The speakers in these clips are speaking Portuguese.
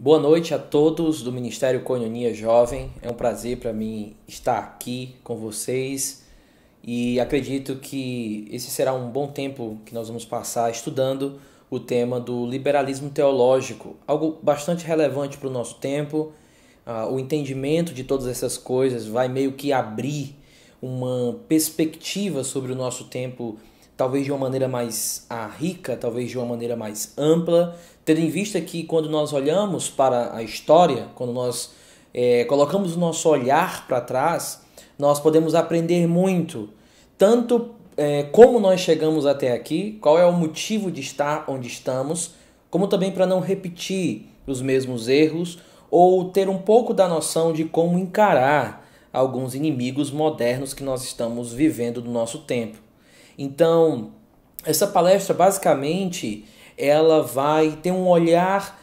Boa noite a todos do Ministério Koinonia Jovem. É um prazer para mim estar aqui com vocês e acredito que esse será um bom tempo que nós vamos passar estudando o tema do liberalismo teológico, algo bastante relevante para o nosso tempo. O entendimento de todas essas coisas vai meio que abrir uma perspectiva sobre o nosso tempo, talvez de uma maneira mais rica, talvez de uma maneira mais ampla, tendo em vista que quando nós olhamos para a história, quando nós colocamos o nosso olhar para trás, nós podemos aprender muito, tanto como nós chegamos até aqui, qual é o motivo de estar onde estamos, como também para não repetir os mesmos erros ou ter um pouco da noção de como encarar alguns inimigos modernos que nós estamos vivendo no nosso tempo. Então, essa palestra basicamente ela vai ter um olhar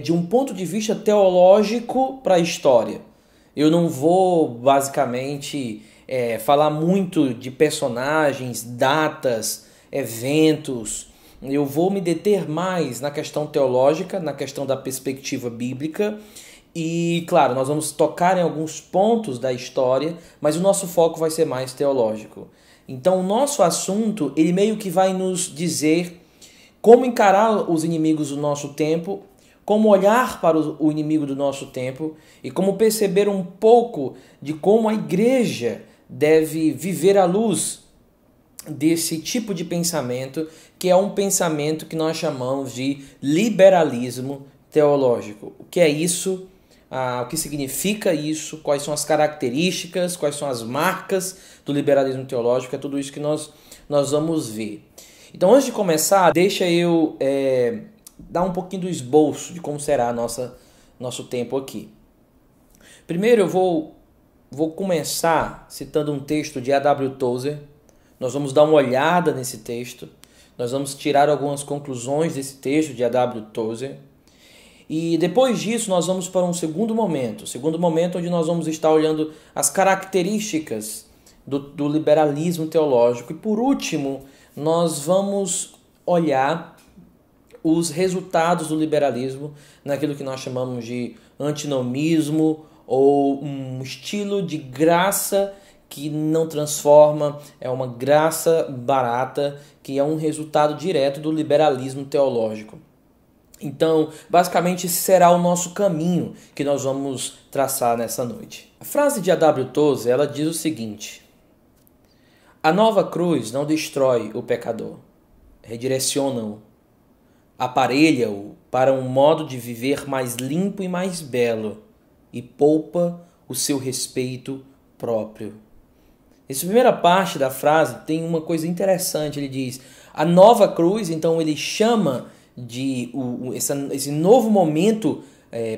de um ponto de vista teológico para a história. Eu não vou basicamente falar muito de personagens, datas, eventos. Eu vou me deter mais na questão teológica, na questão da perspectiva bíblica. E, claro, nós vamos tocar em alguns pontos da história, mas o nosso foco vai ser mais teológico. Então, o nosso assunto, ele meio que vai nos dizer como encarar os inimigos do nosso tempo, como olhar para o inimigo do nosso tempo e como perceber um pouco de como a igreja deve viver à luz desse tipo de pensamento, que é um pensamento que nós chamamos de liberalismo teológico. O que é isso? O que significa isso? Quais são as características? Quais são as marcas do liberalismo teológico? É tudo isso que nós vamos ver. Então, antes de começar, deixa eu dar um pouquinho do esboço de como será nosso tempo aqui. Primeiro, eu vou começar citando um texto de A.W. Tozer. Nós vamos dar uma olhada nesse texto. Nós vamos tirar algumas conclusões desse texto de A.W. Tozer. E depois disso, nós vamos para um segundo momento onde nós vamos estar olhando as características do liberalismo teológico. E por último, nós vamos olhar os resultados do liberalismo naquilo que nós chamamos de antinomismo ou um estilo de graça que não transforma, é uma graça barata, que é um resultado direto do liberalismo teológico. Então, basicamente, esse será o nosso caminho que nós vamos traçar nessa noite. A frase de A.W. Tozer, ela diz o seguinte: a nova cruz não destrói o pecador, redireciona-o, aparelha-o para um modo de viver mais limpo e mais belo e poupa o seu respeito próprio. Essa primeira parte da frase tem uma coisa interessante, ele diz, a nova cruz, então ele chama de esse novo momento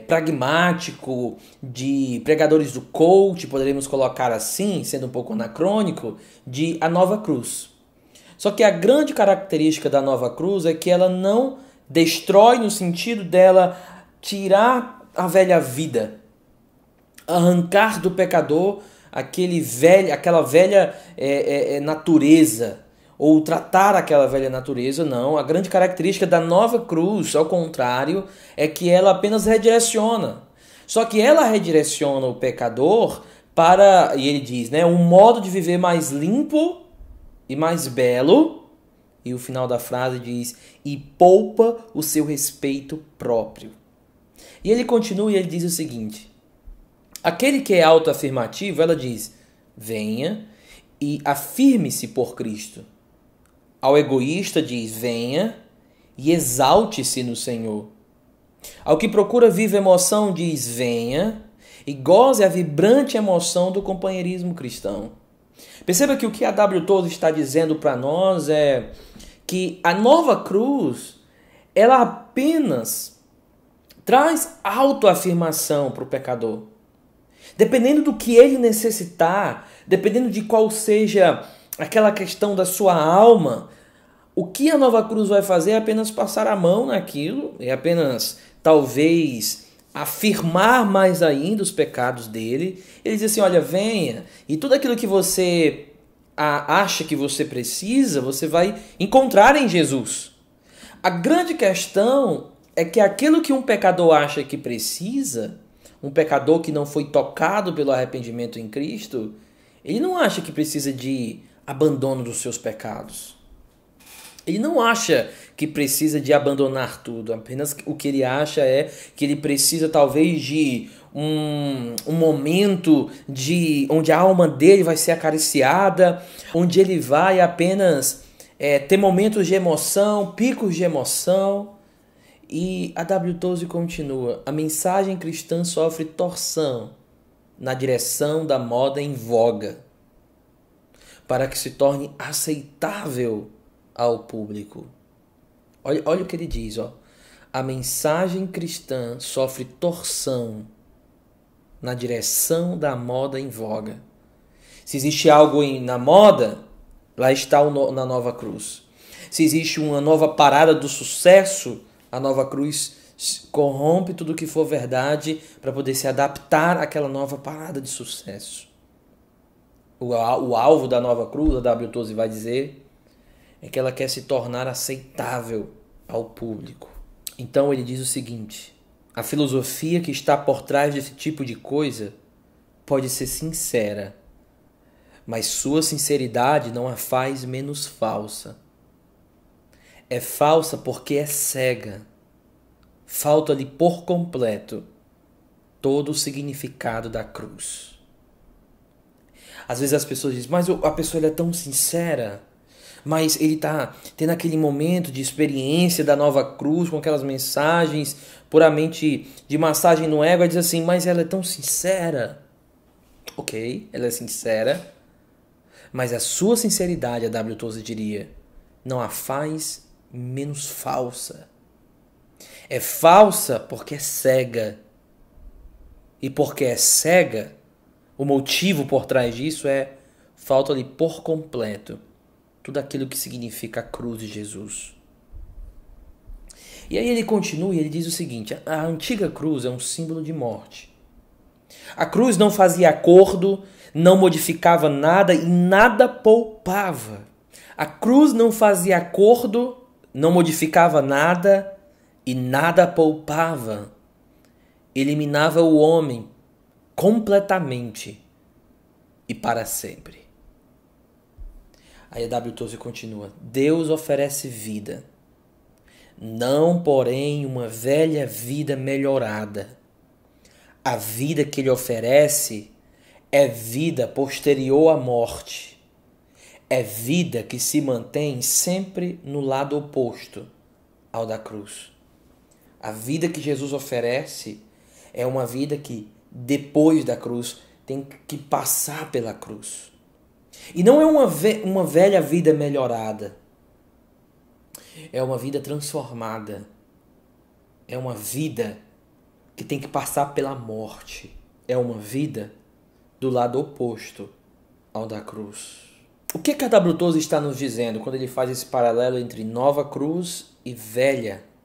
pragmático de pregadores do coach, poderíamos colocar assim, sendo um pouco anacrônico, de a nova cruz. Só que a grande característica da nova cruz é que ela não destrói no sentido dela tirar a velha vida, arrancar do pecador aquela velha natureza, ou tratar aquela velha natureza, não. A grande característica da nova cruz, ao contrário, é que ela apenas redireciona. Só que ela redireciona o pecador para, e ele diz, um modo de viver mais limpo e mais belo, e o final da frase diz, e poupa o seu respeito próprio. E ele continua e ele diz o seguinte, aquele que é autoafirmativo, ela diz, venha e afirme-se por Cristo. Ao egoísta diz, venha e exalte-se no Senhor. Ao que procura viva emoção diz, venha e goze a vibrante emoção do companheirismo cristão. Perceba que o que A.W. Tozer está dizendo para nós é que a nova cruz, ela apenas traz autoafirmação para o pecador. Dependendo do que ele necessitar, dependendo de qual seja aquela questão da sua alma, o que a nova cruz vai fazer é apenas passar a mão naquilo, é apenas, talvez, afirmar mais ainda os pecados dele. Ele diz assim, olha, venha, e tudo aquilo que você acha que você precisa, você vai encontrar em Jesus. A grande questão é que aquilo que um pecador acha que precisa, um pecador que não foi tocado pelo arrependimento em Cristo, ele não acha que precisa de abandono dos seus pecados. Ele não acha que precisa de abandonar tudo. Apenas o que ele acha é que ele precisa talvez de um momento onde a alma dele vai ser acariciada, onde ele vai apenas ter momentos de emoção, picos de emoção. E a W12 continua: a mensagem cristã sofre torção na direção da moda em voga, para que se torne aceitável ao público. Olha o que ele diz, ó. A mensagem cristã sofre torção na direção da moda em voga. Se existe algo na moda, lá está na nova cruz. Se existe uma nova parada do sucesso, a nova cruz corrompe tudo que for verdade para poder se adaptar àquela nova parada de sucesso. O alvo da nova cruz, a W12 vai dizer, é que ela quer se tornar aceitável ao público. Então ele diz o seguinte: a filosofia que está por trás desse tipo de coisa pode ser sincera, mas sua sinceridade não a faz menos falsa. É falsa porque é cega. Falta-lhe por completo todo o significado da cruz. Às vezes as pessoas dizem, mas a pessoa é tão sincera, mas ele está tendo aquele momento de experiência da nova cruz com aquelas mensagens puramente de massagem no ego, e diz assim, mas ela é tão sincera. Ok, ela é sincera, mas a sua sinceridade, a W12 diria, não a faz menos falsa. É falsa porque é cega. E porque é cega, o motivo por trás disso é falta-lhe por completo tudo aquilo que significa a cruz de Jesus. E aí ele continua e ele diz o seguinte: a antiga cruz é um símbolo de morte. A cruz não fazia acordo, não modificava nada e nada poupava. A cruz não fazia acordo, não modificava nada e nada poupava. Eliminava o homem completamente e para sempre. Aí a W12 continua: Deus oferece vida, não porém uma velha vida melhorada. A vida que ele oferece é vida posterior à morte. É vida que se mantém sempre no lado oposto ao da cruz. A vida que Jesus oferece é uma vida que, depois da cruz, tem que passar pela cruz. E não é uma velha vida melhorada. É uma vida transformada. É uma vida que tem que passar pela morte. É uma vida do lado oposto ao da cruz. O que a W12 está nos dizendo quando ele faz esse paralelo entre nova cruz e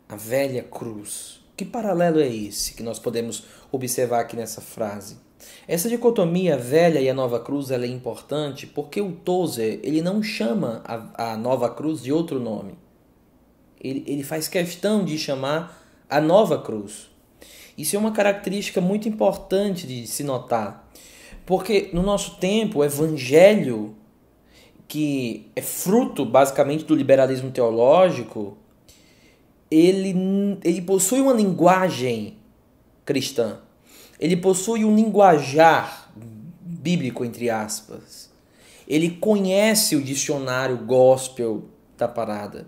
a velha cruz? Que paralelo é esse que nós podemos observar aqui nessa frase? Essa dicotomia velha e a nova cruz ela é importante porque o Tozer ele não chama a nova cruz de outro nome. Ele faz questão de chamar a nova cruz. Isso é uma característica muito importante de se notar. Porque no nosso tempo o evangelho, que é fruto basicamente do liberalismo teológico, ele possui uma linguagem cristã. Ele possui um linguajar bíblico, entre aspas. Ele conhece o dicionário gospel da parada.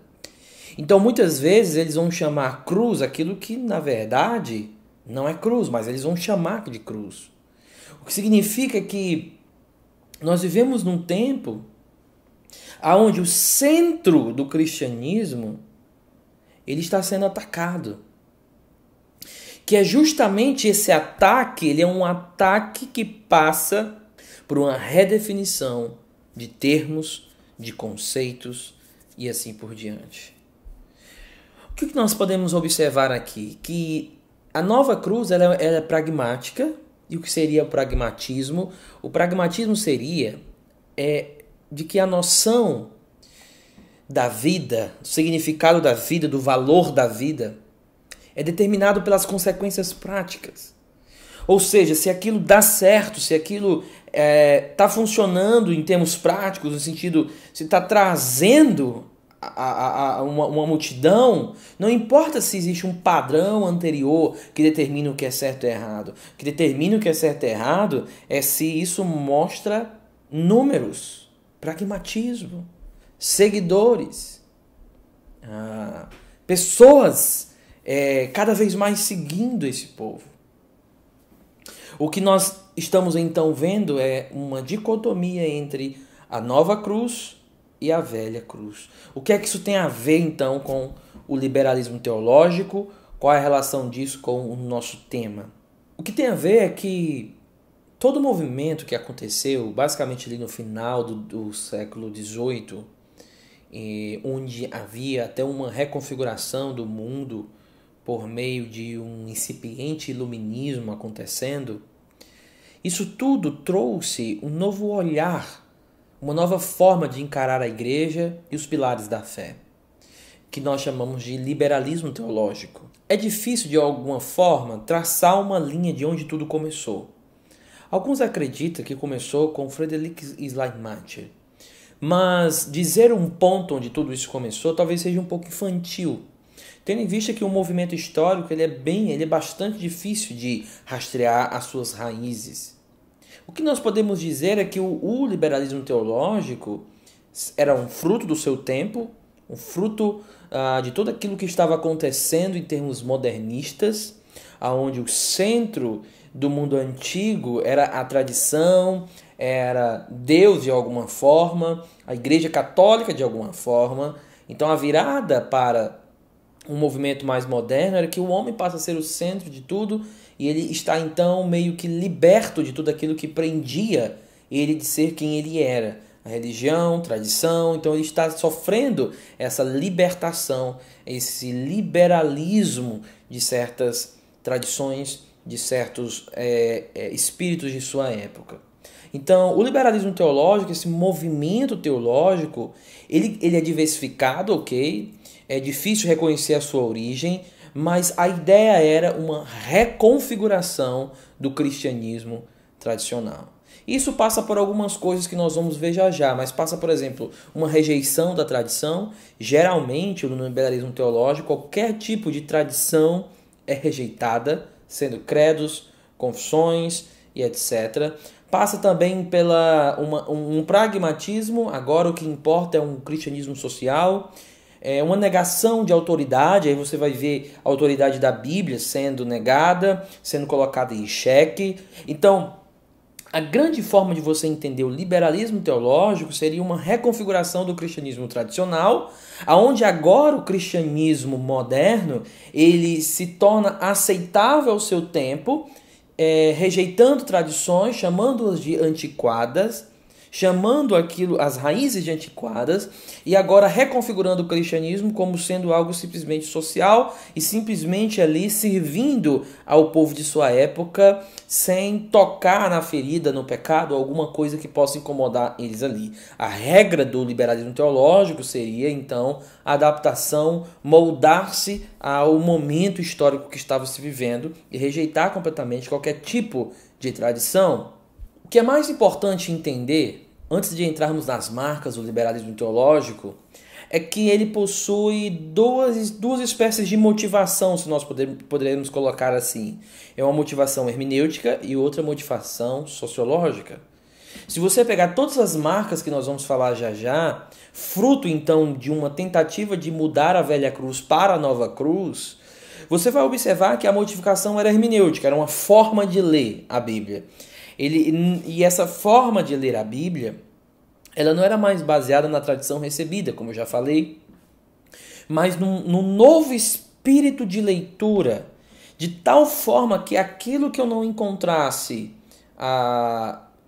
Então, muitas vezes, eles vão chamar cruz aquilo que, na verdade, não é cruz, mas eles vão chamar de cruz. O que significa que nós vivemos num tempo onde o centro do cristianismo ele está sendo atacado. Que é justamente esse ataque, ele é um ataque que passa por uma redefinição de termos, de conceitos e assim por diante. O que nós podemos observar aqui? Que a nova cruz ela é pragmática. E o que seria o pragmatismo? O pragmatismo seria de que a noção da vida, o significado da vida, do valor da vida, é determinado pelas consequências práticas. Ou seja, se aquilo dá certo, se aquilo está funcionando em termos práticos, no sentido, se está trazendo uma multidão, não importa se existe um padrão anterior que determina o que é certo e errado. O que determina o que é certo e errado é se isso mostra números, pragmatismo, seguidores, pessoas cada vez mais seguindo esse povo. O que nós estamos então vendo é uma dicotomia entre a nova cruz e a velha cruz. O que é que isso tem a ver então com o liberalismo teológico? Qual é a relação disso com o nosso tema? O que tem a ver é que todo o movimento que aconteceu, basicamente ali no final do século XVIII, onde havia até uma reconfiguração do mundo por meio de um incipiente iluminismo acontecendo, isso tudo trouxe um novo olhar, uma nova forma de encarar a igreja e os pilares da fé, que nós chamamos de liberalismo teológico. É difícil, de alguma forma, traçar uma linha de onde tudo começou. Alguns acreditam que começou com Friedrich Schleiermacher, mas dizer um ponto onde tudo isso começou talvez seja um pouco infantil, tendo em vista que o movimento histórico ele é bastante difícil de rastrear as suas raízes. O que nós podemos dizer é que o liberalismo teológico era um fruto do seu tempo, um fruto de tudo aquilo que estava acontecendo em termos modernistas, onde o centro do mundo antigo era a tradição, era Deus de alguma forma, a Igreja Católica de alguma forma. Então a virada para um movimento mais moderno era que o homem passa a ser o centro de tudo e ele está então meio que liberto de tudo aquilo que prendia ele de ser quem ele era. A religião, tradição, então ele está sofrendo essa libertação, esse liberalismo de certas tradições, de certos espíritos de sua época. Então, o liberalismo teológico, esse movimento teológico, ele é diversificado, ok? É difícil reconhecer a sua origem, mas a ideia era uma reconfiguração do cristianismo tradicional. Isso passa por algumas coisas que nós vamos ver já, mas passa, por exemplo, uma rejeição da tradição. Geralmente, no liberalismo teológico, qualquer tipo de tradição é rejeitada, sendo credos, confissões e etc. Passa também pela um pragmatismo, agora o que importa é um cristianismo social, uma negação de autoridade, aí você vai ver a autoridade da Bíblia sendo negada, sendo colocada em xeque. Então, a grande forma de você entender o liberalismo teológico seria uma reconfiguração do cristianismo tradicional, onde agora o cristianismo moderno ele se torna aceitável ao seu tempo, rejeitando tradições, chamando-as de antiquadas, chamando as raízes de antiquadas e agora reconfigurando o cristianismo como sendo algo simplesmente social e simplesmente ali servindo ao povo de sua época sem tocar na ferida, no pecado, alguma coisa que possa incomodar eles ali. A regra do liberalismo teológico seria então a adaptação, moldar-se ao momento histórico que estava se vivendo e rejeitar completamente qualquer tipo de tradição. O que é mais importante entender, antes de entrarmos nas marcas do liberalismo teológico, é que ele possui duas espécies de motivação, se nós poderemos colocar assim. É uma motivação hermenêutica e outra motivação sociológica. Se você pegar todas as marcas que nós vamos falar já, fruto então de uma tentativa de mudar a velha cruz para a nova cruz, você vai observar que a motivação era hermenêutica, era uma forma de ler a Bíblia. E essa forma de ler a Bíblia, ela não era mais baseada na tradição recebida, como eu já falei, mas num novo espírito de leitura, de tal forma que aquilo que eu não encontrasse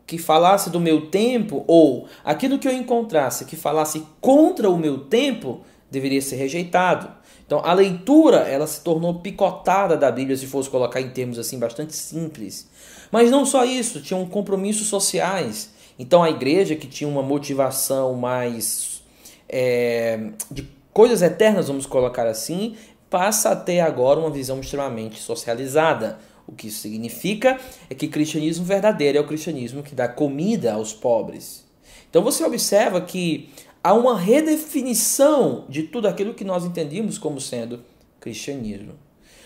que falasse do meu tempo, ou aquilo que eu encontrasse que falasse contra o meu tempo, deveria ser rejeitado. Então a leitura ela se tornou picotada da Bíblia, se fosse colocar em termos assim bastante simples. Mas não só isso, tinham compromissos sociais. Então a igreja que tinha uma motivação mais de coisas eternas, vamos colocar assim, passa a ter agora uma visão extremamente socializada. O que isso significa é que o cristianismo verdadeiro é o cristianismo que dá comida aos pobres. Então você observa que há uma redefinição de tudo aquilo que nós entendíamos como sendo cristianismo.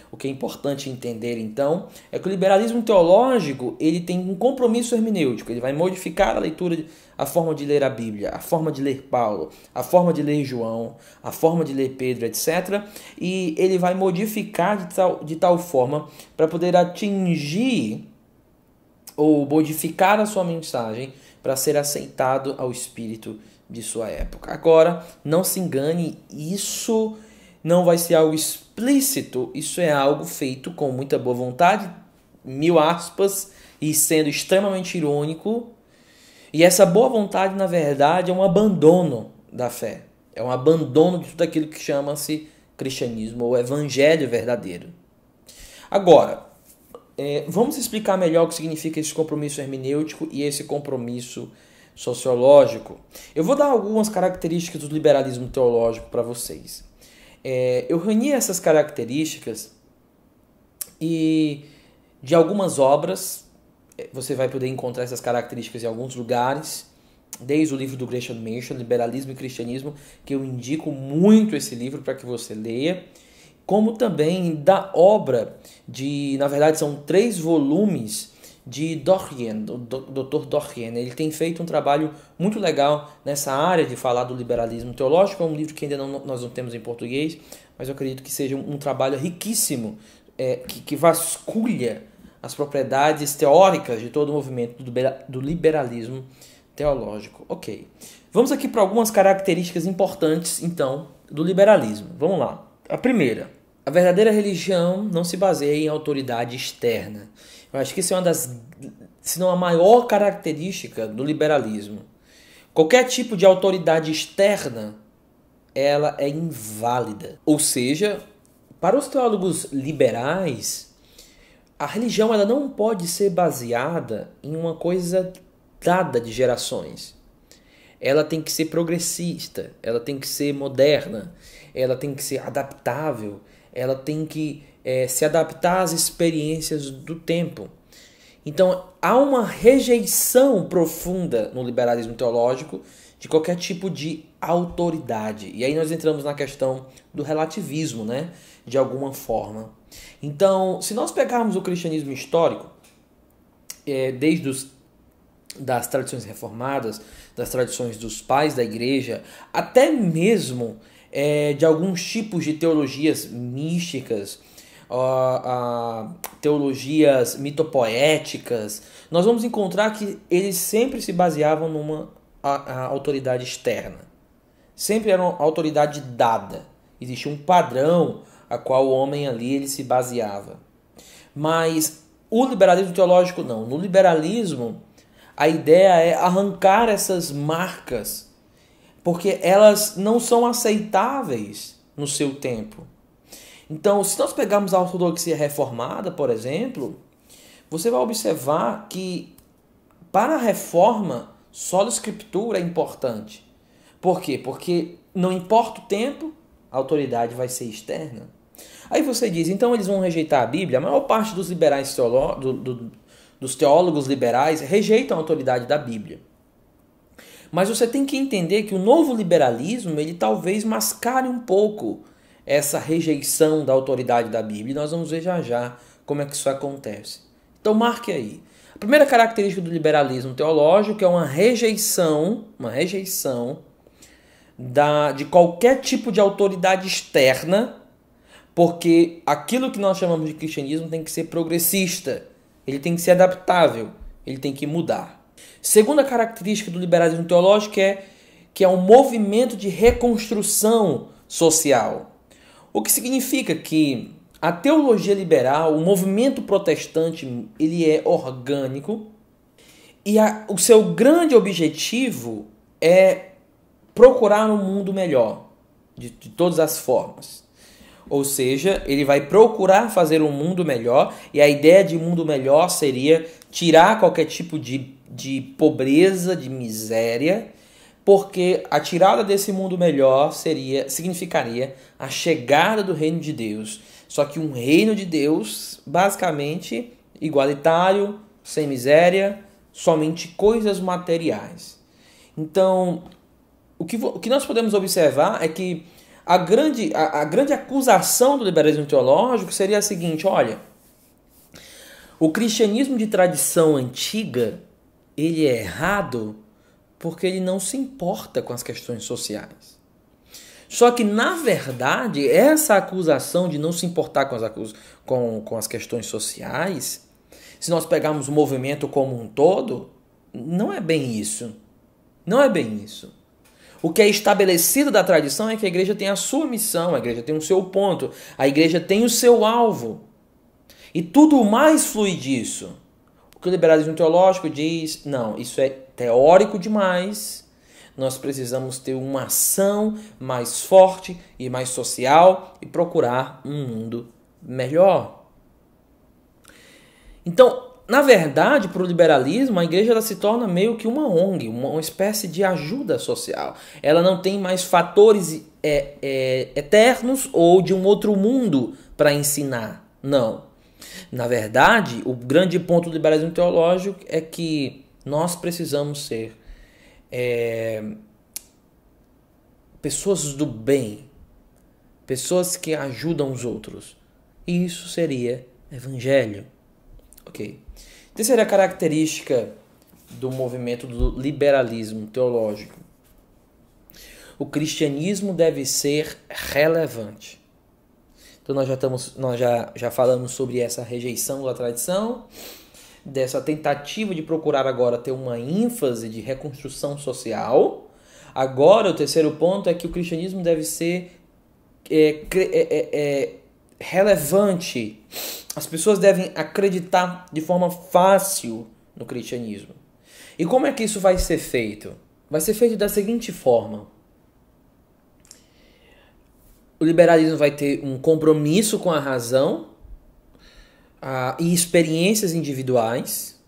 O que é importante entender, então, é que o liberalismo teológico ele tem um compromisso hermenêutico. Ele vai modificar a leitura, a forma de ler a Bíblia, a forma de ler Paulo, a forma de ler João, a forma de ler Pedro, etc. E ele vai modificar de tal forma para poder atingir ou modificar a sua mensagem para ser aceitado ao espírito de sua época. Agora, não se engane, isso não vai ser algo explícito, isso é algo feito com muita boa vontade, 1000 aspas, e sendo extremamente irônico. E essa boa vontade, na verdade, é um abandono da fé. É um abandono de tudo aquilo que chama-se cristianismo ou evangelho verdadeiro. Agora, vamos explicar melhor o que significa esse compromisso hermenêutico e esse compromisso sociológico. Eu vou dar algumas características do liberalismo teológico para vocês. Eu reuni essas características e de algumas obras, você vai poder encontrar essas características em alguns lugares, desde o livro do Gresham Machen, Liberalismo e Cristianismo, que eu indico muito esse livro para que você leia, como também da obra na verdade são 3 volumes, de Dorian, do Dr. Dorian. Ele tem feito um trabalho muito legal nessa área de falar do liberalismo teológico. É um livro que ainda nós não temos em português, mas eu acredito que seja um trabalho riquíssimo, que vasculha as propriedades teóricas de todo o movimento do liberalismo teológico. Ok. Vamos aqui para algumas características importantes, então, do liberalismo. Vamos lá. A primeira, a verdadeira religião não se baseia em autoridade externa. Eu acho que isso é uma das, se não a maior característica do liberalismo. Qualquer tipo de autoridade externa, ela é inválida. Ou seja, para os teólogos liberais, a religião ela não pode ser baseada em uma coisa dada de gerações. Ela tem que ser progressista, ela tem que ser moderna, ela tem que ser adaptável, ela tem que se adaptar às experiências do tempo. Então, há uma rejeição profunda no liberalismo teológico de qualquer tipo de autoridade. E aí nós entramos na questão do relativismo, né? De alguma forma. Então, se nós pegarmos o cristianismo histórico, desde das tradições reformadas, das tradições dos pais da igreja, até mesmo de alguns tipos de teologias místicas, teologias mitopoéticas, nós vamos encontrar que eles sempre se baseavam numa autoridade externa. Sempre era uma autoridade dada. Existia um padrão a qual o homem ali ele se baseava. Mas o liberalismo teológico não. No liberalismo, a ideia é arrancar essas marcas, porque elas não são aceitáveis no seu tempo. Então, se nós pegarmos a ortodoxia reformada, por exemplo, você vai observar que para a reforma, só a escritura é importante. Por quê? Porque não importa o tempo, a autoridade vai ser externa. Aí você diz, então eles vão rejeitar a Bíblia? A maior parte dos liberais dos teólogos liberais rejeitam a autoridade da Bíblia. Mas você tem que entender que o novo liberalismo, ele talvez mascare um pouco essa rejeição da autoridade da Bíblia. E nós vamos ver já já como é que isso acontece. Então marque aí. A primeira característica do liberalismo teológico é uma rejeição de qualquer tipo de autoridade externa, porque aquilo que nós chamamos de cristianismo tem que ser progressista, ele tem que ser adaptável, ele tem que mudar. Segunda característica do liberalismo teológico é que é um movimento de reconstrução social. O que significa que a teologia liberal, o movimento protestante, ele é orgânico e o seu grande objetivo é procurar um mundo melhor, de todas as formas. Ou seja, ele vai procurar fazer um mundo melhor, e a ideia de mundo melhor seria tirar qualquer tipo de pobreza, de miséria, porque a tirada desse mundo melhor significaria a chegada do reino de Deus. Só que um reino de Deus, basicamente, igualitário, sem miséria, somente coisas materiais. Então, o que nós podemos observar é que a grande acusação do liberalismo teológico seria a seguinte: olha, o cristianismo de tradição antiga, ele é errado porque ele não se importa com as questões sociais. Só que, na verdade, essa acusação de não se importar com as questões sociais, se nós pegarmos o movimento como um todo, não é bem isso. Não é bem isso. O que é estabelecido da tradição é que a igreja tem a sua missão, a igreja tem o seu ponto, a igreja tem o seu alvo. E tudo mais flui disso. O que o liberalismo teológico diz, não, isso é teórico demais. Nós precisamos ter uma ação mais forte e mais social e procurar um mundo melhor. Então, na verdade, para o liberalismo, a igreja ela se torna meio que uma ONG, uma espécie de ajuda social. Ela não tem mais fatores eternos ou de um outro mundo para ensinar. Não. Na verdade, o grande ponto do liberalismo teológico é que nós precisamos ser pessoas do bem, pessoas que ajudam os outros. E isso seria evangelho. Ok. Terceira característica do movimento do liberalismo teológico: o cristianismo deve ser relevante. Então nós já falamos sobre essa rejeição da tradição, dessa tentativa de procurar agora ter uma ênfase de reconstrução social. Agora o terceiro ponto é que o cristianismo deve ser relevante. As pessoas devem acreditar de forma fácil no cristianismo. E como é que isso vai ser feito? Vai ser feito da seguinte forma: o liberalismo vai ter um compromisso com a razão e experiências individuais,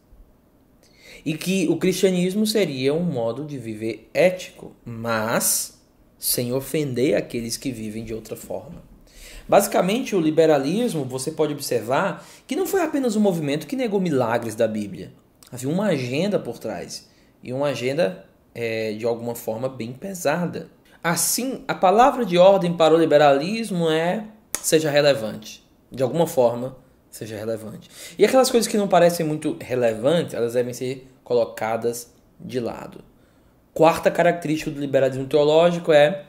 e que o cristianismo seria um modo de viver ético, mas sem ofender aqueles que vivem de outra forma. Basicamente, o liberalismo, você pode observar que não foi apenas um movimento que negou milagres da Bíblia. Havia uma agenda por trás, e uma agenda, de alguma forma, bem pesada. Assim, a palavra de ordem para o liberalismo é: seja relevante. De alguma forma, seja relevante. E aquelas coisas que não parecem muito relevantes, elas devem ser colocadas de lado. Quarta característica do liberalismo teológico é: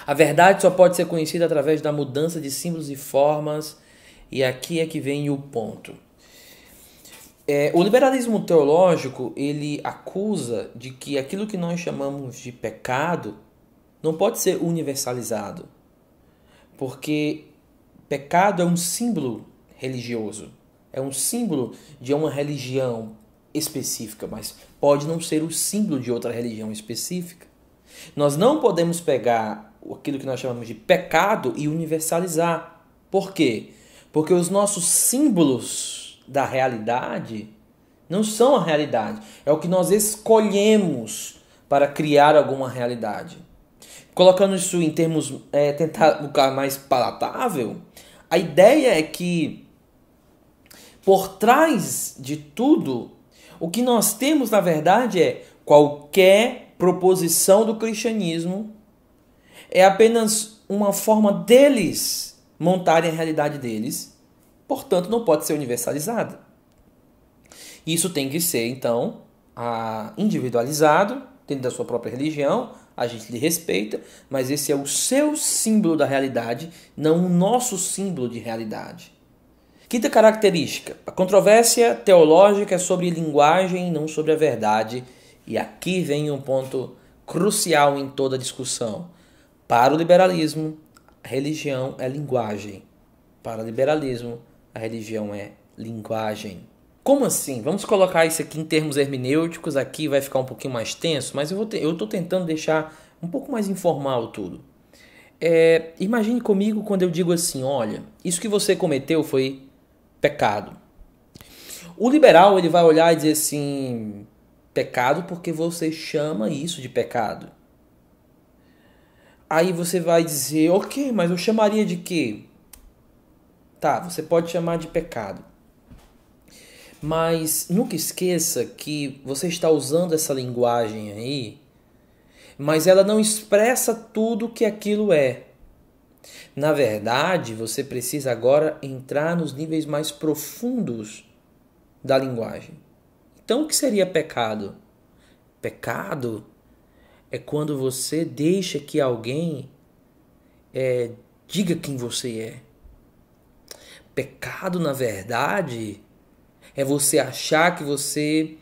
a verdade só pode ser conhecida através da mudança de símbolos e formas. E aqui é que vem o ponto. O liberalismo teológico, ele acusa de que aquilo que nós chamamos de pecado não pode ser universalizado. Porque pecado é um símbolo religioso. É um símbolo de uma religião específica, mas pode não ser o símbolo de outra religião específica. Nós não podemos pegar aquilo que nós chamamos de pecado e universalizar. Por quê? Porque os nossos símbolos da realidade não são a realidade. É o que nós escolhemos para criar alguma realidade. Colocando isso em termos, tentar ficar mais palatável, a ideia é que por trás de tudo, o que nós temos na verdade é qualquer proposição do cristianismo é apenas uma forma deles montarem a realidade deles, portanto não pode ser universalizada. Isso tem que ser, então, individualizado, dentro da sua própria religião, a gente lhe respeita, mas esse é o seu símbolo da realidade, não o nosso símbolo de realidade. Quinta característica: a controvérsia teológica é sobre linguagem, não sobre a verdade. E aqui vem um ponto crucial em toda a discussão. Para o liberalismo, a religião é linguagem. Para o liberalismo, a religião é linguagem. Como assim? Vamos colocar isso aqui em termos hermenêuticos, aqui vai ficar um pouquinho mais tenso, mas eu estou tentando deixar um pouco mais informal tudo. Imagine comigo quando eu digo assim: olha, isso que você cometeu foi pecado. O liberal ele vai olhar e dizer assim: Pecado porque você chama isso de pecado. Aí você vai dizer, ok, mas eu chamaria de quê? Tá, você pode chamar de pecado. Mas nunca esqueça que você está usando essa linguagem aí, mas ela não expressa tudo que aquilo é. Na verdade, você precisa agora entrar nos níveis mais profundos da linguagem. Então, o que seria pecado? Pecado é quando você deixa que alguém diga quem você é. Pecado, na verdade, é você achar que você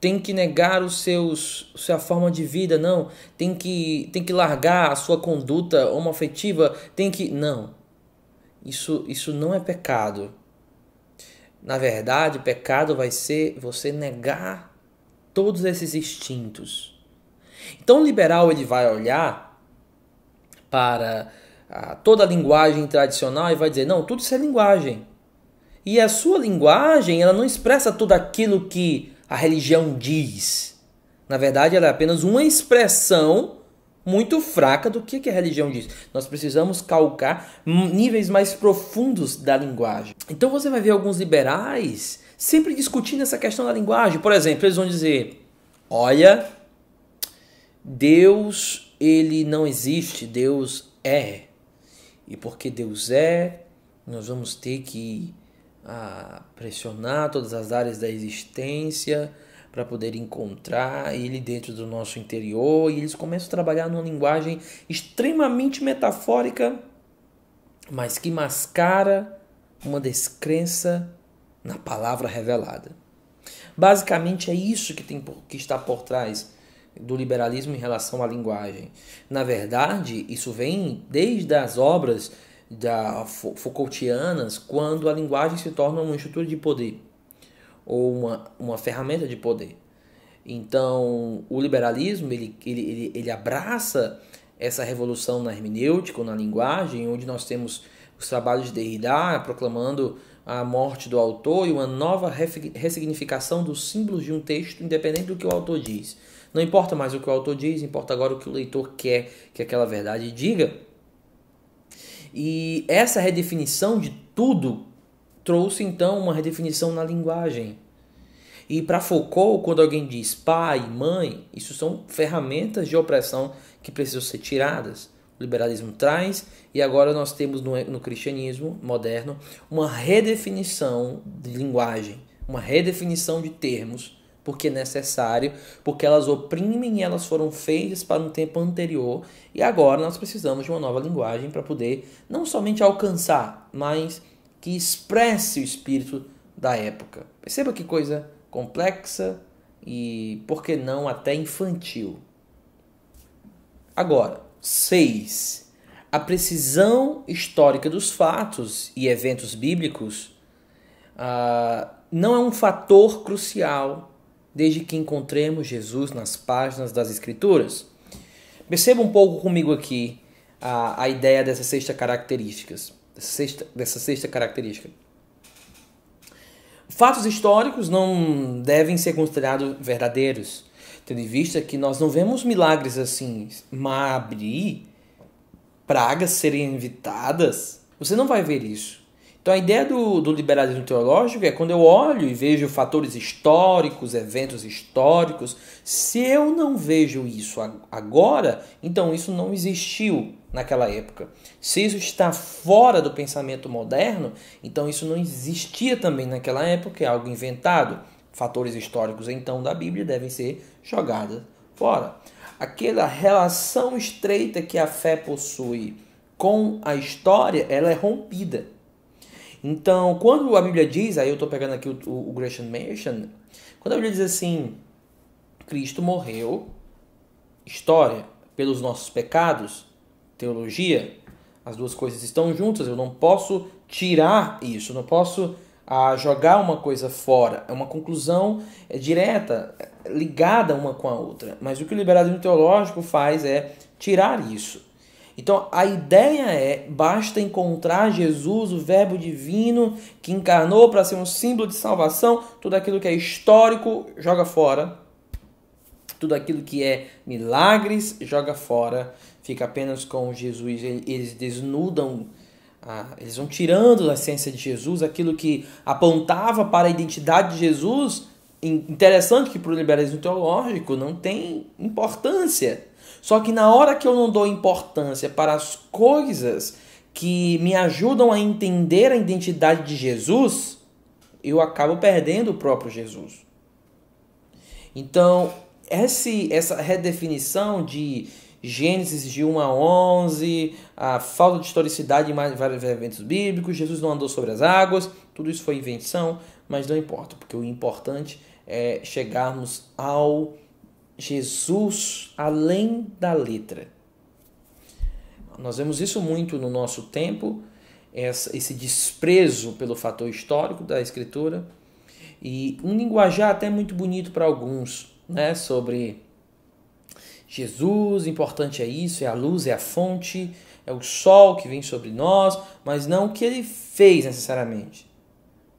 tem que negar sua forma de vida, não. Tem que largar a sua conduta homoafetiva, Não, isso não é pecado. Na verdade, pecado vai ser você negar todos esses instintos. Então o liberal ele vai olhar para toda a linguagem tradicional e vai dizer, não, tudo isso é linguagem. E a sua linguagem ela não expressa tudo aquilo que a religião diz. Na verdade, ela é apenas uma expressão muito fraca do que a religião diz. Nós precisamos calcar níveis mais profundos da linguagem. Então você vai ver alguns liberais sempre discutindo essa questão da linguagem. Por exemplo, eles vão dizer, olha, Deus ele não existe, Deus é. E porque Deus é, nós vamos ter que pressionar todas as áreas da existência para poder encontrar ele dentro do nosso interior. E eles começam a trabalhar numa linguagem extremamente metafórica, mas que mascara uma descrença na palavra revelada. Basicamente é isso que está por trás do liberalismo em relação à linguagem. Na verdade, isso vem desde as obras Foucaultianas, quando a linguagem se torna uma estrutura de poder ou uma ferramenta de poder. Então, o liberalismo ele abraça essa revolução na hermenêutica ou na linguagem, onde nós temos os trabalhos de Derrida proclamando a morte do autor e uma nova ressignificação dos símbolos de um texto, independente do que o autor diz. Não importa mais o que o autor diz, importa agora o que o leitor quer que aquela verdade diga. E essa redefinição de tudo trouxe então uma redefinição na linguagem. E para Foucault, quando alguém diz pai, mãe, isso são ferramentas de opressão que precisam ser tiradas. O liberalismo traz, e agora nós temos no cristianismo moderno uma redefinição de linguagem, uma redefinição de termos, porque é necessário, porque elas oprimem e elas foram feitas para um tempo anterior, e agora nós precisamos de uma nova linguagem para poder não somente alcançar, mas que expresse o espírito da época. Perceba que coisa complexa e, por que não, até infantil. Agora, 6. A precisão histórica dos fatos e eventos bíblicos não é um fator crucial desde que encontremos Jesus nas páginas das Escrituras. Perceba um pouco comigo aqui a ideia dessa sexta característica. Fatos históricos não devem ser considerados verdadeiros, tendo em vista que nós não vemos milagres assim, pragas serem evitadas. Você não vai ver isso. Então a ideia do liberalismo teológico é quando eu olho e vejo fatores históricos, eventos históricos, se eu não vejo isso agora, então isso não existiu naquela época. Se isso está fora do pensamento moderno, então isso não existia também naquela época, é algo inventado. Fatores históricos então da Bíblia devem ser jogados fora. Aquela relação estreita que a fé possui com a história, ela é rompida. Então, quando a Bíblia diz, aí eu estou pegando aqui o Gresham Machen, quando a Bíblia diz assim, Cristo morreu, história, pelos nossos pecados, teologia, as duas coisas estão juntas, eu não posso tirar isso, não posso jogar uma coisa fora, é uma conclusão direta, ligada uma com a outra, mas o que o liberalismo teológico faz é tirar isso. Então a ideia é, basta encontrar Jesus, o verbo divino, que encarnou para ser um símbolo de salvação, tudo aquilo que é histórico, joga fora. Tudo aquilo que é milagres, joga fora. Fica apenas com Jesus. Eles desnudam, eles vão tirando a essência de Jesus, aquilo que apontava para a identidade de Jesus. Interessante que para o liberalismo teológico não tem importância. Só que na hora que eu não dou importância para as coisas que me ajudam a entender a identidade de Jesus, eu acabo perdendo o próprio Jesus. Então, essa redefinição de Gênesis de 1 a 11, a falta de historicidade em vários eventos bíblicos, Jesus não andou sobre as águas, tudo isso foi invenção, mas não importa, porque o importante é chegarmos ao Jesus além da letra. Nós vemos isso muito no nosso tempo, esse desprezo pelo fator histórico da Escritura, e um linguajar até muito bonito para alguns, né, sobre Jesus, importante é isso, é a luz, é a fonte, é o sol que vem sobre nós, mas não o que ele fez necessariamente,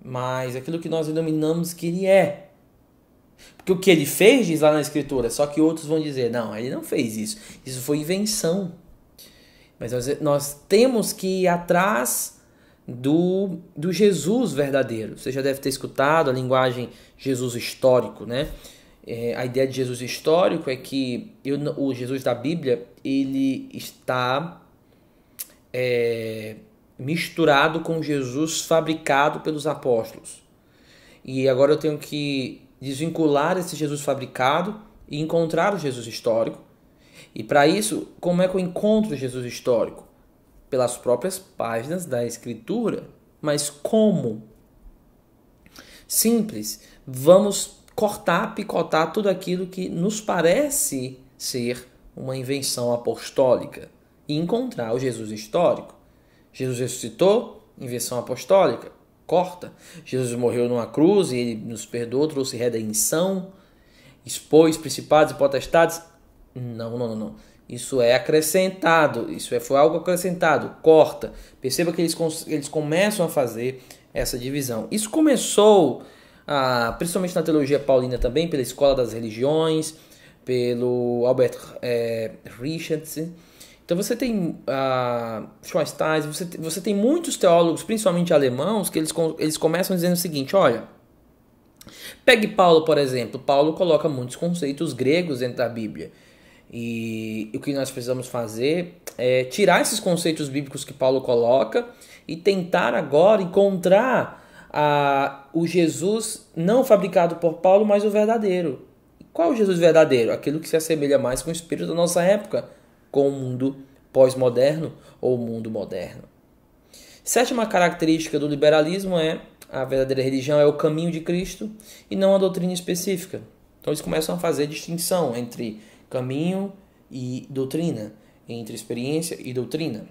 mas aquilo que nós denominamos que ele é. Porque o que ele fez diz lá na Escritura, só que outros vão dizer, não, ele não fez isso, isso foi invenção. Mas nós temos que ir atrás do Jesus verdadeiro. Você já deve ter escutado a linguagem Jesus histórico, né? A ideia de Jesus histórico é que o Jesus da Bíblia ele está misturado com Jesus fabricado pelos apóstolos. E agora eu tenho que desvincular esse Jesus fabricado e encontrar o Jesus histórico. E para isso, como é que eu encontro o Jesus histórico? Pelas próprias páginas da Escritura. Mas como? Simples. Vamos cortar, picotar tudo aquilo que nos parece ser uma invenção apostólica e encontrar o Jesus histórico. Jesus ressuscitou, invenção apostólica, corta. Jesus morreu numa cruz e ele nos perdoou, trouxe redenção, expôs principados e potestades. Não. Isso é acrescentado, foi algo acrescentado, corta. Perceba que eles começam a fazer essa divisão. Isso começou, principalmente na teologia paulina também, pela Escola das Religiões, pelo Albert Richardson. Então você tem Schweinsteiger, você tem muitos teólogos, principalmente alemãos, que eles começam dizendo o seguinte, olha, pegue Paulo, por exemplo. Paulo coloca muitos conceitos gregos dentro da Bíblia. E o que nós precisamos fazer é tirar esses conceitos bíblicos que Paulo coloca e tentar agora encontrar o Jesus não fabricado por Paulo, mas o verdadeiro. Qual é o Jesus verdadeiro? Aquilo que se assemelha mais com o espírito da nossa época, com o mundo pós-moderno ou o mundo moderno. Sétima característica do liberalismo é a verdadeira religião é o caminho de Cristo e não a doutrina específica. Então eles começam a fazer distinção entre caminho e doutrina, entre experiência e doutrina.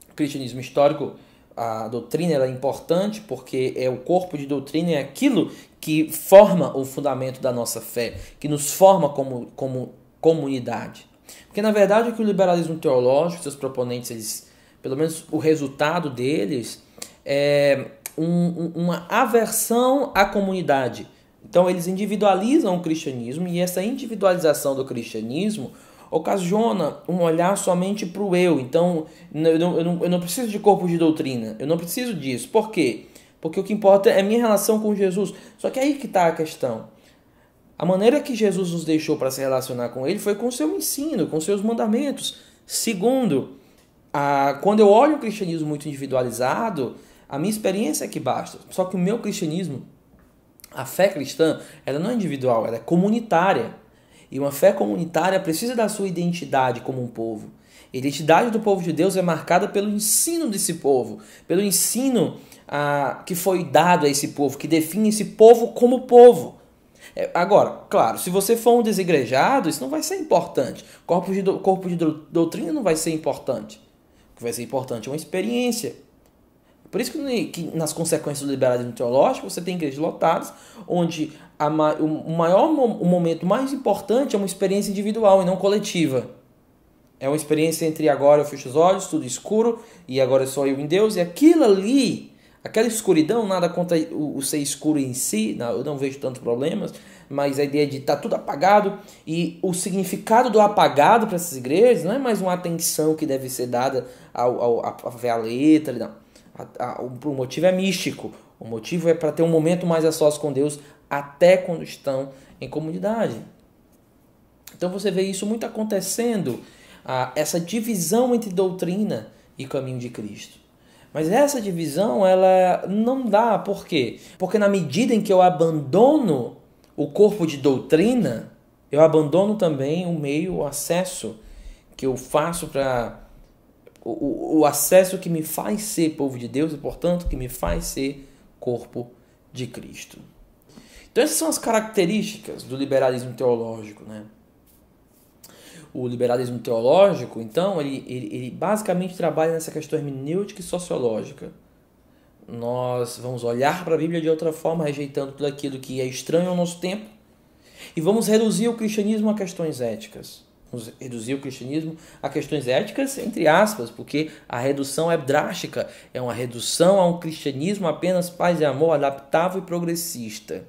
O cristianismo histórico, a doutrina ela é importante porque é o corpo de doutrina, é aquilo que forma o fundamento da nossa fé, que nos forma como comunidade. Porque na verdade o que o liberalismo teológico, seus proponentes, pelo menos o resultado deles é uma aversão à comunidade. Então eles individualizam o cristianismo e essa individualização do cristianismo ocasiona um olhar somente para o eu. Então eu não preciso de corpo de doutrina, eu não preciso disso. Por quê? Porque o que importa é a minha relação com Jesus. Só que aí que está a questão. A maneira que Jesus nos deixou para se relacionar com ele foi com o seu ensino, com os seus mandamentos. Segundo, quando eu olho o cristianismo muito individualizado, a minha experiência é que basta. Só que o meu cristianismo, a fé cristã, ela não é individual, ela é comunitária. E uma fé comunitária precisa da sua identidade como um povo. A identidade do povo de Deus é marcada pelo ensino desse povo, pelo ensino que foi dado a esse povo, que define esse povo como povo. Agora, claro, se você for um desigrejado, isso não vai ser importante. Corpo de doutrina não vai ser importante. O que vai ser importante é uma experiência. Por isso que nas consequências do liberalismo teológico você tem igrejas lotadas, onde o momento mais importante é uma experiência individual e não coletiva. É uma experiência entre agora eu fecho os olhos, tudo escuro, e agora só eu em Deus, e aquilo ali, aquela escuridão, nada contra o ser escuro em si, não, eu não vejo tantos problemas, mas a ideia de estar tudo apagado, e o significado do apagado para essas igrejas não é mais uma atenção que deve ser dada a ver a letra, não. O motivo é místico, o motivo é para ter um momento mais a sós com Deus, até quando estão em comunidade. Então você vê isso muito acontecendo, essa divisão entre doutrina e caminho de Cristo. Mas essa divisão, ela não dá. Por quê? Porque na medida em que eu abandono o corpo de doutrina, eu abandono também o meio, o acesso que eu faço para... O acesso que me faz ser povo de Deus e, portanto, que me faz ser corpo de Cristo. Então essas são as características do liberalismo teológico, né? O liberalismo teológico, então, ele basicamente trabalha nessa questão hermenêutica e sociológica. Nós vamos olhar para a Bíblia de outra forma, rejeitando tudo aquilo que é estranho ao nosso tempo, e vamos reduzir o cristianismo a questões éticas. Vamos reduzir o cristianismo a questões éticas, entre aspas, porque a redução é drástica. É uma redução a um cristianismo apenas paz e amor, adaptável e progressista.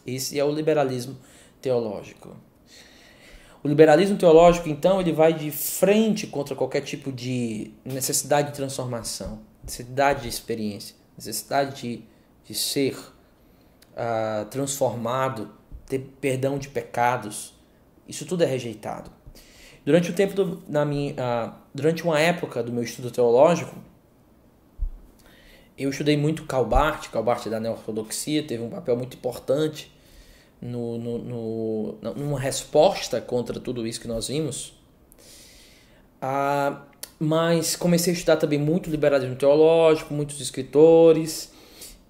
Esse é o liberalismo teológico. O liberalismo teológico, então, ele vai de frente contra qualquer tipo de necessidade de transformação, necessidade de experiência, necessidade de ser transformado, ter perdão de pecados. Isso tudo é rejeitado. Durante durante uma época do meu estudo teológico, eu estudei muito Calbart da Neo-Ortodoxia, teve um papel muito importante numa resposta contra tudo isso que nós vimos. Mas comecei a estudar também muito liberalismo teológico, muitos escritores,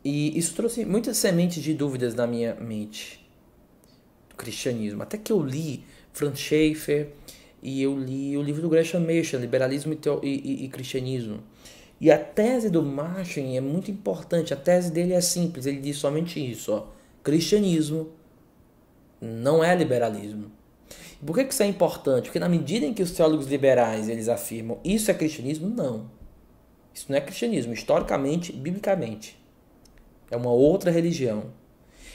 e isso trouxe muitas sementes de dúvidas na minha mente do cristianismo. Até que eu li Franz Schaeffer e eu li o livro do Gresham Machen, Liberalismo e Cristianismo. E a tese do Machen é muito importante. A tese dele é simples, ele diz somente isso, cristianismo não é liberalismo. Por que isso é importante? Porque na medida em que os teólogos liberais eles afirmam isso é cristianismo, não. Isso não é cristianismo, historicamente, biblicamente. É uma outra religião.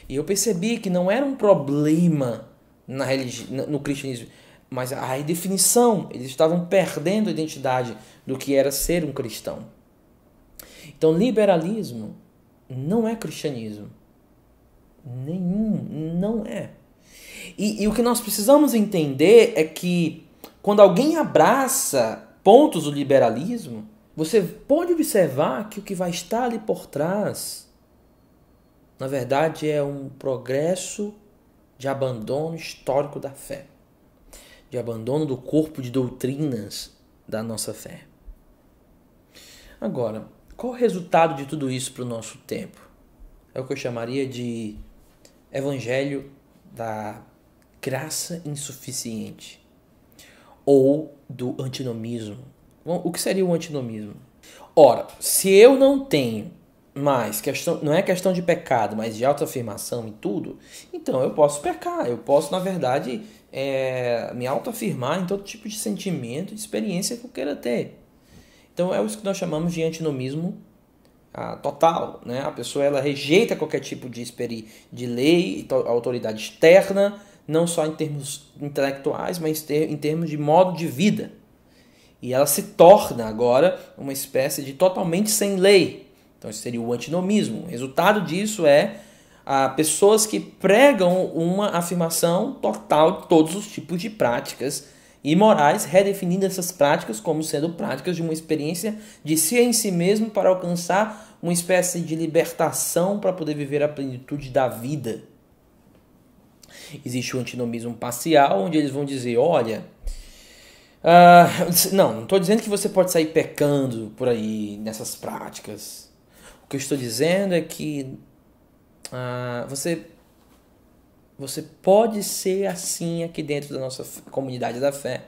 E eu percebi que não era um problema no cristianismo, mas a redefinição. Eles estavam perdendo a identidade do que era ser um cristão. Então, liberalismo não é cristianismo. Não é. E o que nós precisamos entender é que quando alguém abraça pontos do liberalismo, você pode observar que o que vai estar ali por trás, na verdade, é um progresso de abandono histórico da fé, de abandono do corpo de doutrinas da nossa fé. Agora, qual o resultado de tudo isso para o nosso tempo? É o que eu chamaria de evangelho da graça insuficiente, ou do antinomismo. Bom, o que seria o antinomismo? Ora, se eu não tenho mais não é questão de pecado, mas de autoafirmação em tudo, então eu posso pecar, eu posso, na verdade, me autoafirmar em todo tipo de sentimento, de experiência que eu queira ter. Então é isso que nós chamamos de antinomismo total, né? A pessoa ela rejeita qualquer tipo de lei, autoridade externa, não só em termos intelectuais, mas em termos de modo de vida. E ela se torna agora uma espécie de totalmente sem lei. Então isso seria o antinomismo. O resultado disso é pessoas que pregam uma afirmação total de todos os tipos de práticas imorais, redefinindo essas práticas como sendo práticas de uma experiência de si em si mesmo para alcançar uma espécie de libertação para poder viver a plenitude da vida. Existe o antinomismo parcial, onde eles vão dizer, olha, não estou dizendo que você pode sair pecando por aí nessas práticas. O que eu estou dizendo é que você pode ser assim aqui dentro da nossa comunidade da fé,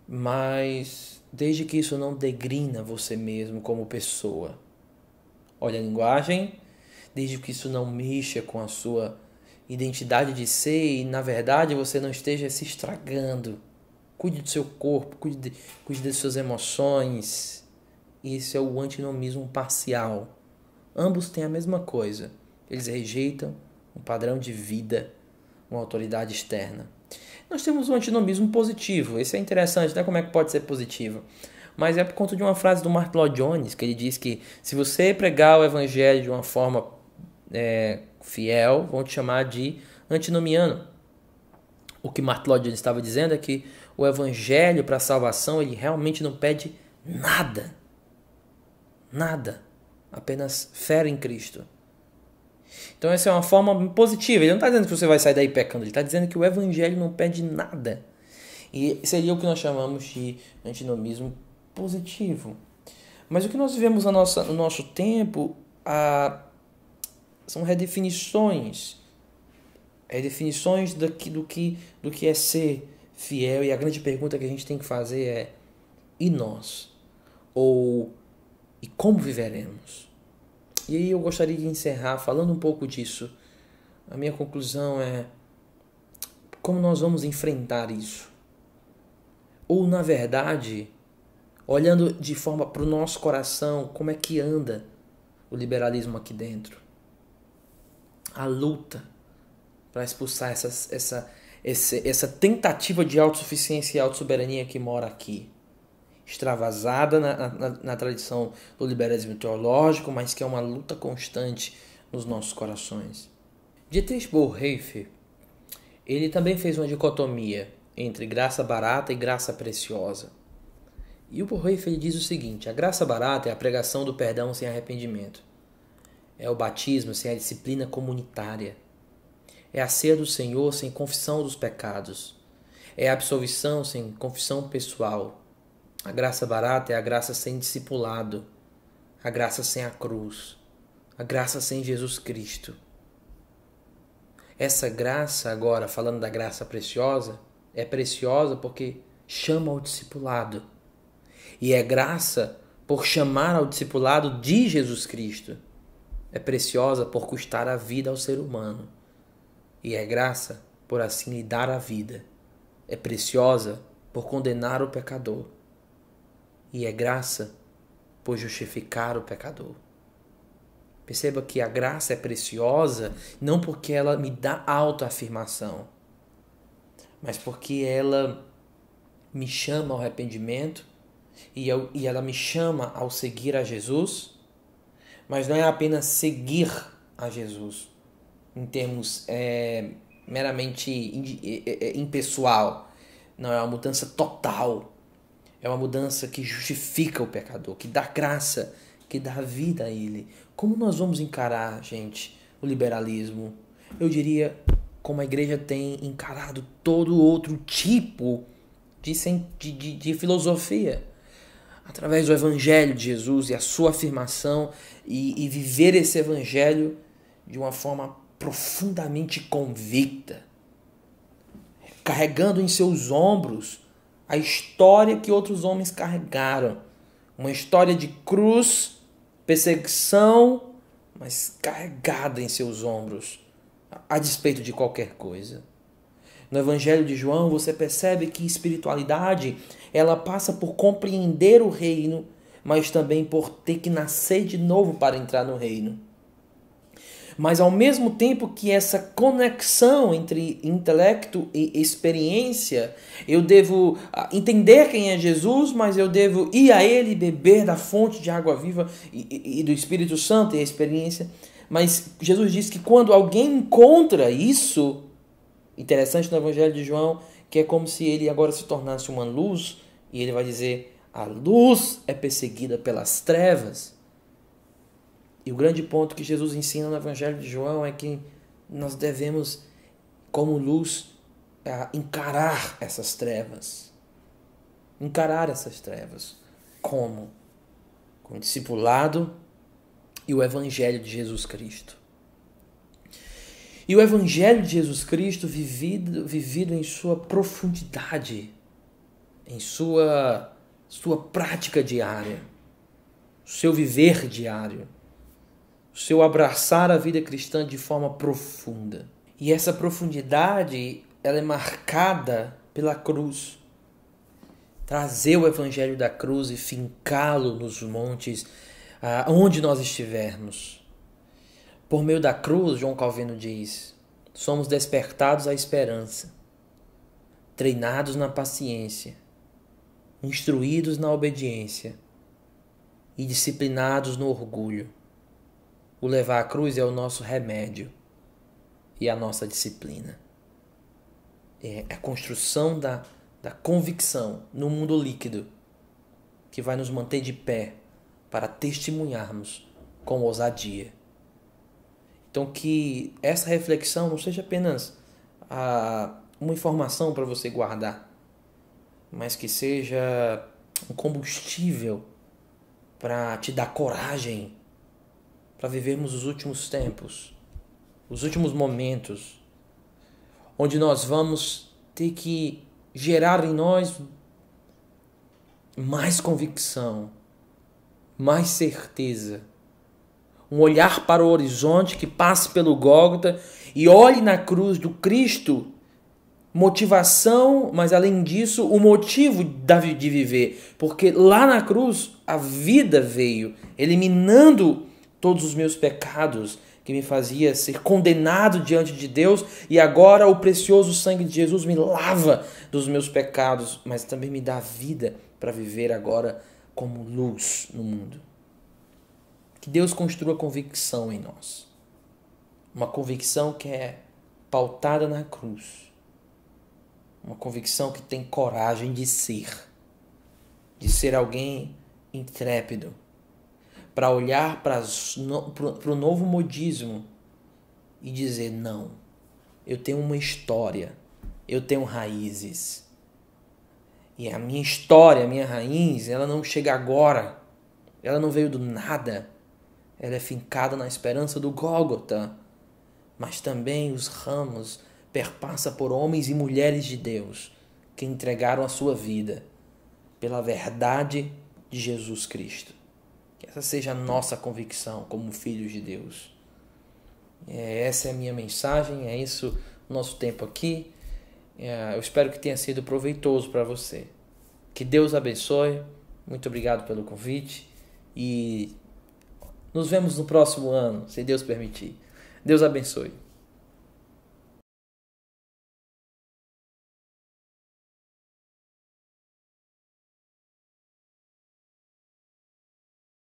mas desde que isso não degrina você mesmo como pessoa. Olha a linguagem, desde que isso não mexa com a sua identidade de ser e, na verdade, você não esteja se estragando Cuide do seu corpo, cuide das suas emoções. Isso é o antinomismo parcial. Ambos têm a mesma coisa. Eles rejeitam um padrão de vida, uma autoridade externa. Nós temos um antinomismo positivo. Esse é interessante, né? Como é que pode ser positivo? Mas é por conta de uma frase do Martyn Lloyd-Jones, que ele diz que se você pregar o evangelho de uma forma fiel, vão te chamar de antinomiano. O que Martyn Lloyd-Jones estava dizendo é que o evangelho para a salvação, ele realmente não pede nada. Nada. Apenas fé em Cristo. Então essa é uma forma positiva. Ele não está dizendo que você vai sair daí pecando. Ele está dizendo que o evangelho não pede nada. E seria o que nós chamamos de antinomismo positivo. Mas o que nós vivemos no nosso tempo são redefinições. Redefinições do que é ser fiel. E a grande pergunta que a gente tem que fazer é: e nós? E como viveremos? E aí eu gostaria de encerrar falando um pouco disso. A minha conclusão é: como nós vamos enfrentar isso? Ou, na verdade, olhando de forma para o nosso coração, como é que anda o liberalismo aqui dentro? A luta para expulsar essa tentativa de autossuficiência e autossoberania que mora aqui. Extravasada na tradição do liberalismo teológico, mas que é uma luta constante nos nossos corações. Dietrich Bonhoeffer, ele também fez uma dicotomia entre graça barata e graça preciosa. E o Bonhoeffer diz o seguinte: a graça barata é a pregação do perdão sem arrependimento. É o batismo sem a disciplina comunitária. É a ceia do Senhor sem confissão dos pecados. É a absolvição sem confissão pessoal. A graça barata é a graça sem discipulado, a graça sem a cruz, a graça sem Jesus Cristo. Essa graça, agora falando da graça preciosa, é preciosa porque chama ao discipulado. E é graça por chamar ao discipulado de Jesus Cristo. É preciosa por custar a vida ao ser humano. E é graça por assim lhe dar a vida. É preciosa por condenar o pecador. E é graça por justificar o pecador. Perceba que a graça é preciosa não porque ela me dá autoafirmação, mas porque ela me chama ao arrependimento e ela me chama ao seguir a Jesus, mas não é apenas seguir a Jesus em termos meramente impessoal. Não, é uma mudança total. É uma mudança que justifica o pecador, que dá graça, que dá vida a ele. Como nós vamos encarar, gente, o liberalismo? Eu diria como a igreja tem encarado todo outro tipo de filosofia. Através do evangelho de Jesus e a sua afirmação e viver esse evangelho de uma forma profundamente convicta. Carregando em seus ombros a história que outros homens carregaram. Uma história de cruz, perseguição, mas carregada em seus ombros, a despeito de qualquer coisa. No Evangelho de João, você percebe que espiritualidade, ela passa por compreender o reino, mas também por ter que nascer de novo para entrar no reino. Mas ao mesmo tempo que essa conexão entre intelecto e experiência, eu devo entender quem é Jesus, mas eu devo ir a Ele, beber da fonte de água viva e do Espírito Santo e a experiência. Mas Jesus diz que quando alguém encontra isso, interessante no Evangelho de João, que é como se ele agora se tornasse uma luz, e ele vai dizer: a luz é perseguida pelas trevas. E o grande ponto que Jesus ensina no Evangelho de João é que nós devemos, como luz, encarar essas trevas. Encarar essas trevas. Como? Com o discipulado e o Evangelho de Jesus Cristo. E o Evangelho de Jesus Cristo vivido em sua profundidade, em sua prática diária, seu viver diário, seu abraçar a vida cristã de forma profunda. E essa profundidade, ela é marcada pela cruz. trazer o evangelho da cruz e fincá-lo nos montes, onde nós estivermos. Por meio da cruz, João Calvino diz, somos despertados à esperança, treinados na paciência, instruídos na obediência e disciplinados no orgulho. O levar a cruz é o nosso remédio e a nossa disciplina. É a construção da convicção no mundo líquido que vai nos manter de pé para testemunharmos com ousadia. Então que essa reflexão não seja apenas uma informação para você guardar, mas que seja um combustível para te dar coragem para vivermos os últimos tempos, os últimos momentos, onde nós vamos ter que gerar em nós mais convicção, mais certeza, um olhar para o horizonte que passe pelo Gólgota e olhe na cruz do Cristo, motivação, mas além disso, o motivo de viver, porque lá na cruz a vida veio, eliminando todos os meus pecados, que me fazia ser condenado diante de Deus, e agora o precioso sangue de Jesus me lava dos meus pecados, mas também me dá vida para viver agora como luz no mundo. Que Deus construa convicção em nós. Uma convicção que é pautada na cruz. Uma convicção que tem coragem de ser alguém intrépido, para olhar para o novo modismo e dizer, não, eu tenho uma história, eu tenho raízes. E a minha história, a minha raiz, ela não chega agora, ela não veio do nada, ela é fincada na esperança do Gólgota, mas também os ramos perpassa por homens e mulheres de Deus que entregaram a sua vida pela verdade de Jesus Cristo. Que essa seja a nossa convicção como filhos de Deus. Essa é a minha mensagem, é isso o nosso tempo aqui. Eu espero que tenha sido proveitoso para você. Que Deus abençoe. Muito obrigado pelo convite e nos vemos no próximo ano, se Deus permitir. Deus abençoe.